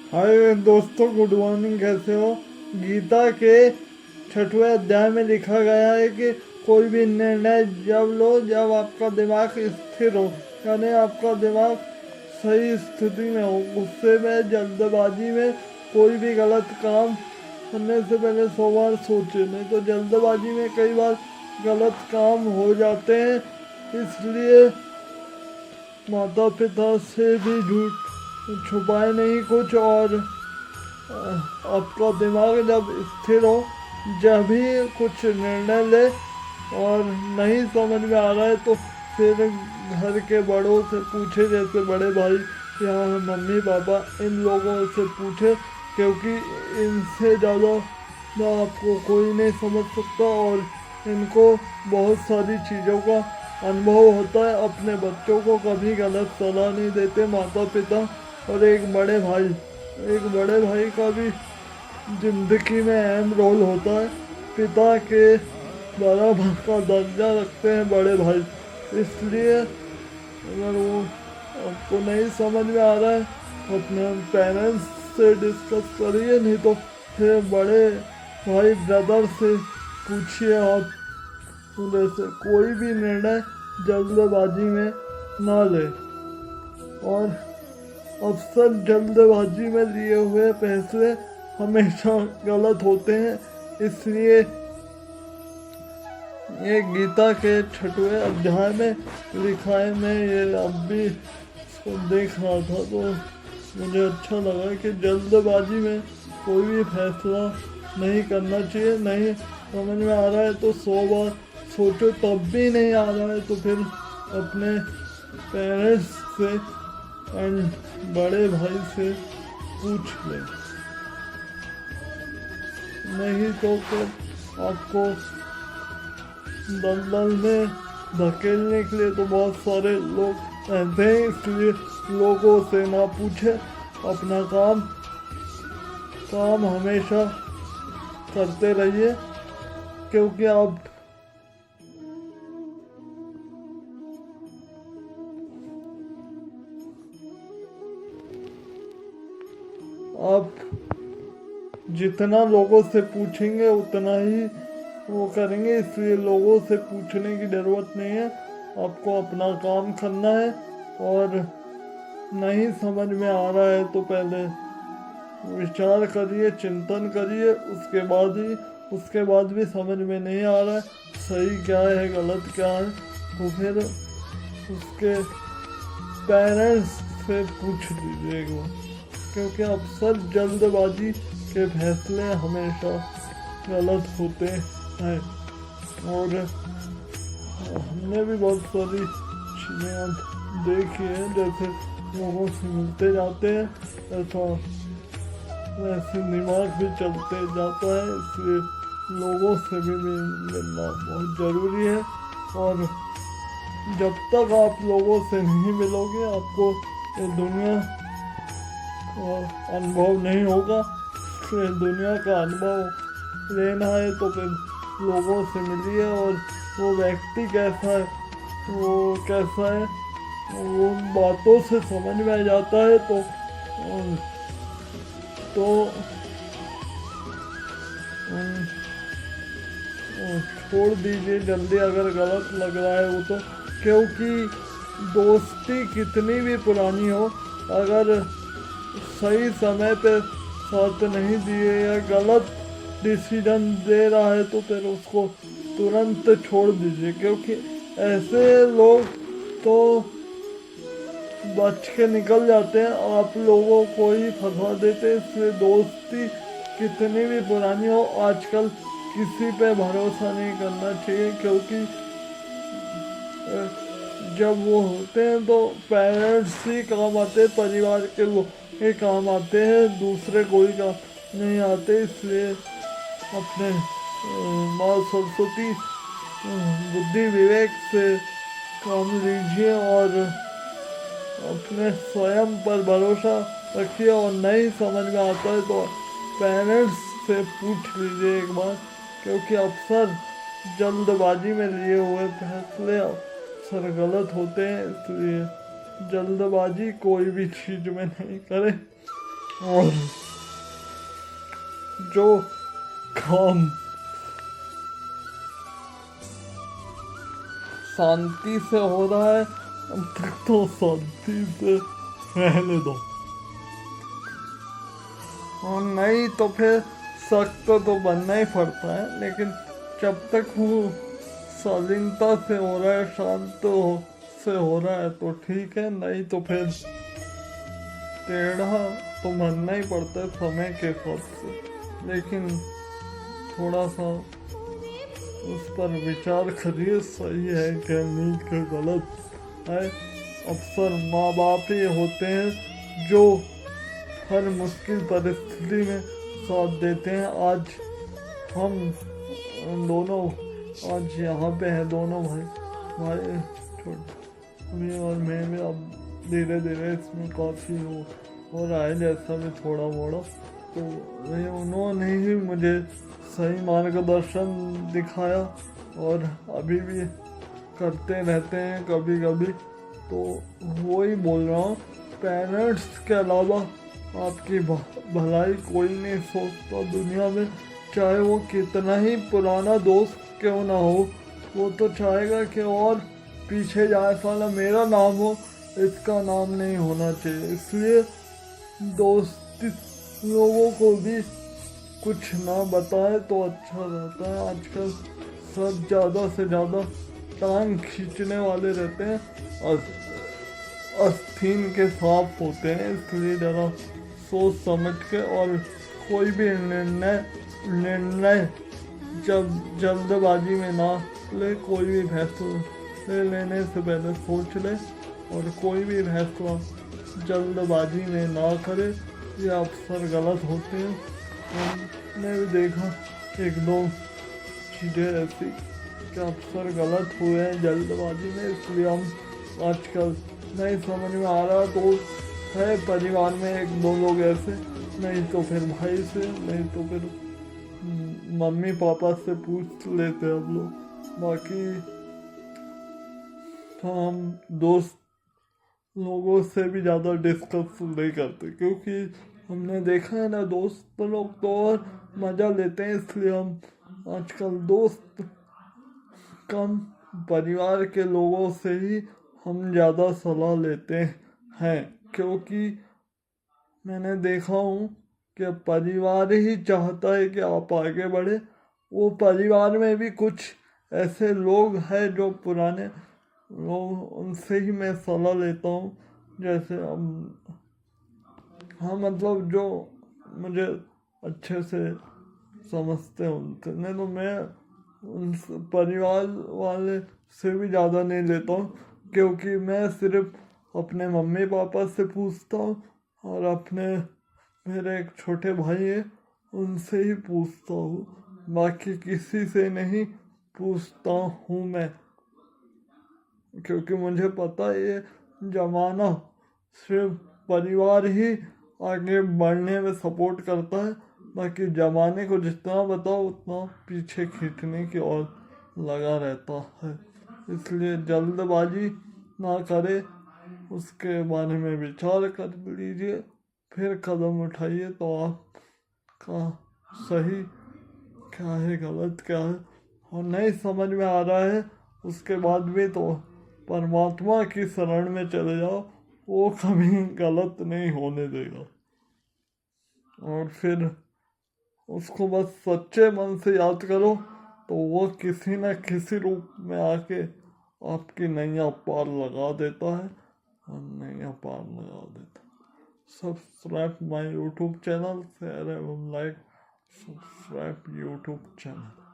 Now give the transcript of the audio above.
हाय दोस्तों, good morning. कैसे हो? गीता के 6वें अध्याय में लिखा गया है कि कोई भी निर्णय जब लो जब आपका दिमाग स्थिर हो, यानी आपका दिमाग सही स्थिति में हो। गुस्से में, जल्दबाजी में कोई भी गलत काम करने से पहले 100 बार सोचे, नहीं तो जल्दबाजी में कई बार गलत काम हो जाते हैं। इसलिए माता पिता से भी झूठ छुपाए नहीं कुछ, और आपका दिमाग जब स्थिर हो, जब भी कुछ निर्णय ले। और नहीं समझ में आ रहा है तो फिर घर के बड़ों से पूछे, जैसे बड़े भाई या मम्मी पापा, इन लोगों से पूछे, क्योंकि इनसे ज़्यादा ना आपको कोई नहीं समझ सकता, और इनको बहुत सारी चीज़ों का अनुभव होता है। अपने बच्चों को कभी गलत सलाह नहीं देते माता पिता। और एक बड़े भाई का भी जिंदगी में अहम रोल होता है। पिता के बराबर का दर्जा रखते हैं बड़े भाई। इसलिए अगर वो आपको नहीं समझ में आ रहा है, अपने पेरेंट्स से डिस्कस करिए, नहीं तो फिर बड़े भाई ब्रदर से पूछिए आप। जैसे कोई भी निर्णय जल्दबाजी में ना ले, और अक्सर जल्दबाजी में लिए हुए फैसले हमेशा गलत होते हैं। इसलिए ये गीता के 6वें अध्याय में लिखा है। मैं ये अब भी इसको देख रहा था तो मुझे अच्छा लगा कि जल्दबाजी में कोई भी फैसला नहीं करना चाहिए। नहीं समझ में आ रहा है तो 100 बार सोचो, तब भी नहीं आ रहा है तो फिर अपने पेरेंट्स से एंड बड़े भाई से पूछ लें। नहीं तो फिर आपको दलदल में धकेलने के लिए तो बहुत सारे लोग रहते हैं। इसलिए लोगों से ना पूछे, अपना काम हमेशा करते रहिए, क्योंकि आप जितना लोगों से पूछेंगे उतना ही वो करेंगे। इसलिए लोगों से पूछने की ज़रूरत नहीं है, आपको अपना काम करना है। और नहीं समझ में आ रहा है तो पहले विचार करिए, चिंतन करिए, उसके बाद भी समझ में नहीं आ रहा है सही क्या है गलत क्या है, तो फिर उसके पेरेंट्स से पूछ लीजिए एक बार। क्योंकि अक्सर जल्दबाजी के फैसले हमेशा गलत होते हैं। और हमने भी बहुत सारी चीज़ें देखी हैं, जैसे लोगों से मिलते जाते हैं वैसे दिमाग भी चलते जाता है। इसलिए लोगों से भी मिलना बहुत ज़रूरी है। और जब तक आप लोगों से नहीं मिलोगे, आपको ये दुनिया अनुभव नहीं होगा। इसलिए दुनिया का अनुभव लेना है तो फिर लोगों से मिलिए, और वो व्यक्ति कैसा है, वो कैसा है, वो उन बातों से समझ में आ जाता है। तो छोड़ दीजिए जल्दी, अगर गलत लग रहा है वो तो। क्योंकि दोस्ती कितनी भी पुरानी हो, अगर सही समय पे साथ नहीं दिए या गलत डिसीजन दे रहा है तो फिर उसको तुरंत छोड़ दीजिए। क्योंकि ऐसे लोग तो बच के निकल जाते हैं, आप लोगों को ही फंसा देते हैं। इसलिए दोस्ती कितनी भी पुरानी हो, आजकल किसी पे भरोसा नहीं करना चाहिए। क्योंकि जब वो होते हैं तो पेरेंट्स ही काम आते हैं, परिवार के लोग ही काम आते हैं, दूसरे कोई काम नहीं आते। इसलिए अपने माँ सरस्वती बुद्धि विवेक से काम लीजिए, और अपने स्वयं पर भरोसा रखिए। और नहीं समझ में आता है तो पेरेंट्स से पूछ लीजिए एक बार। क्योंकि अक्सर जल्दबाजी में लिए हुए फैसले अक्सर गलत होते हैं। इसलिए जल्दबाजी कोई भी चीज़ में नहीं करें। और जो काम शांति से हो रहा है तो शांति से रहने दो, और नहीं तो फिर सख्त तो बनना ही पड़ता है। लेकिन जब तक वो शालीनता से हो रहा है, शांत से हो रहा है तो ठीक है, नहीं तो फिर टेढ़ा तो बनना ही पड़ता है समय के हिसाब से। लेकिन थोड़ा सा उस पर विचार करिए, सही है क्या नहीं क्या गलत है। अक्सर माँ बाप ही होते हैं जो हर मुश्किल परिस्थिति में साथ देते हैं। आज हम दोनों आज यहाँ पे हैं, दोनों भाई छोटे और मैं भी अब धीरे धीरे इसमें काफ़ी हो रहा है जैसा भी थोड़ा मोड़ा। तो उन्होंने ही मुझे सही मार्गदर्शन दिखाया और अभी भी करते रहते हैं कभी कभी। तो वो ही बोल रहा हूँ, पेरेंट्स के अलावा आपकी भलाई कोई नहीं सोचता दुनिया में। चाहे वो कितना ही पुराना दोस्त क्यों ना हो, वो तो चाहेगा कि और पीछे जाए, साला मेरा नाम हो, इसका नाम नहीं होना चाहिए। इसलिए दोस्ती लोगों को भी कुछ ना बताए तो अच्छा रहता है। आजकल सब ज़्यादा से ज़्यादा टांग खींचने वाले रहते हैं और आस्तीन के सांप होते हैं। इसलिए ज़रा सोच समझ के और कोई भी निर्णय जब जल्दबाजी में ना ले। कोई भी फैसला लेने से पहले सोच ले और कोई भी फैसला जल्दबाजी में ना करे, ये अक्सर गलत होते हैं। मैंने भी देखा एक दो चीज़ें ऐसी कि अक्सर गलत हुए हैं जल्दबाजी में। इसलिए हम आजकल नहीं समझ में आ रहा तो है परिवार में एक दो लोग ऐसे, नहीं तो फिर भाई से, नहीं तो फिर मम्मी पापा से पूछ लेते हम लोग। बाकी तो हम दोस्त लोगों से भी ज़्यादा डिस्कस नहीं करते, क्योंकि हमने देखा है ना दोस्त लोग तो और मज़ा लेते हैं। इसलिए हम आजकल दोस्त कम, परिवार के लोगों से ही हम ज़्यादा सलाह लेते हैं। क्योंकि मैंने देखा हूँ कि परिवार ही चाहता है कि आप आगे बढ़े। वो परिवार में भी कुछ ऐसे लोग हैं जो पुराने लोग, उनसे ही मैं सलाह लेता हूँ। जैसे हाँ मतलब जो मुझे अच्छे से समझते हैं उनसे, नहीं तो मैं उन परिवार वाले से भी ज़्यादा नहीं लेता हूँ। क्योंकि मैं सिर्फ अपने मम्मी पापा से पूछता हूँ और अपने मेरे एक छोटे भाई है उनसे ही पूछता हूँ, बाकी किसी से नहीं पूछता हूँ मैं। क्योंकि मुझे पता है ये ज़माना सिर्फ परिवार ही आगे बढ़ने में सपोर्ट करता है, बाकी ज़माने को जितना बताओ उतना पीछे खींचने की ओर लगा रहता है। इसलिए जल्दबाजी ना करे, उसके बारे में विचार कर लीजिए, फिर कदम उठाइए तो आपका सही क्या है गलत क्या है। और नहीं समझ में आ रहा है उसके बाद भी तो परमात्मा की शरण में चले जाओ, वो कभी गलत नहीं होने देगा। और फिर उसको बस सच्चे मन से याद करो तो वो किसी न किसी रूप में आके आपकी नैया पार लगा देता है, और नैया पार लगा देता। Subscribe my YouTube channel, share एवं लाइक सब्सक्राइब यूट्यूब चैनल।